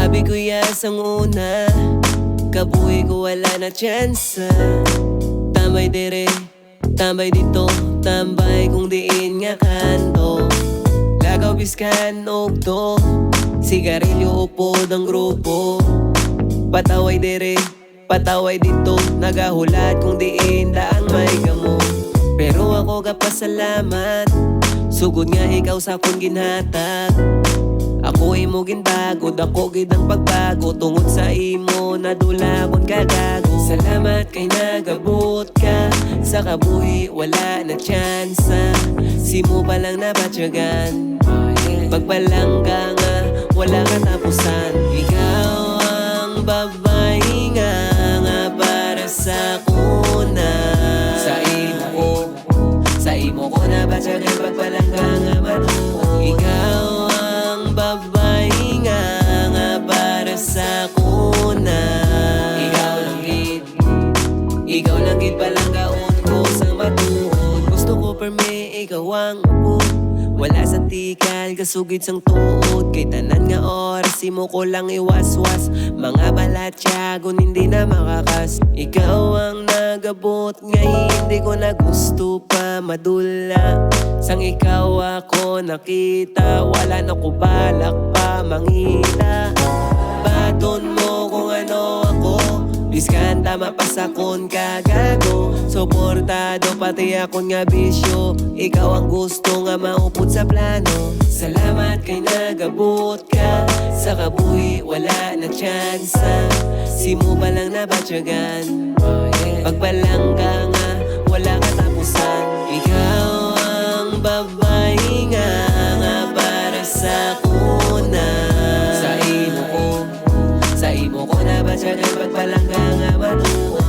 Abi ko yas ang una, kabuhi ko wala na tsansa. Tambay dire, tambay dito, tambay kung diin nga kanto. Lagaw biskan og to, sigarilyo upod ang grupo. Pataway dire, pataway dito, nagahulat kung diin daang may gamo. Pero ako kapasalamat, sugod nga ikaw sa akong ginhatag. Ako imo ginbagod, ako gid ang pagbago. Tungod sa imo, nadula akong kagago. Salamat kay nagabot ka, sa kabuhi wala na tsansa. Simo pa lang nabatyagan, pagbalangga nga, wala katapusan. Ikaw ang babae nga para sa kuna. Sa imo ko nabatyagan, pagbalangga nga matuon. Ikaw ang babae nga para sa kuna. Ikaw lang gid palanggaon ko sa matuod. Gusto ko perme ikaw ang upod, wala sa tikal, kasugid sang tuod. Kay tanan nga oras, imo ko lang iwaswas. Mga balatyagon hindi na makakas. Ikaw ang nagabot nga hindi ko na gusto pa madula. Sang ikaw ako nakita, wala na ko balak pa mangita. Baton mo kung ano ako, biskan tama pa sa kon kagago. Suportado pati akon nga bisyo, ikaw ang gusto nga maupod sa plano. Salamat kay nagabot ka, sa kabuhi wala na tsansa. Simo pa lang nabatyagan, pagbalangga nga wala katapusan. Ikaw ang babae nga para sa kuna. Sa imo ko nabatyagan, pagbalangga nga matuon.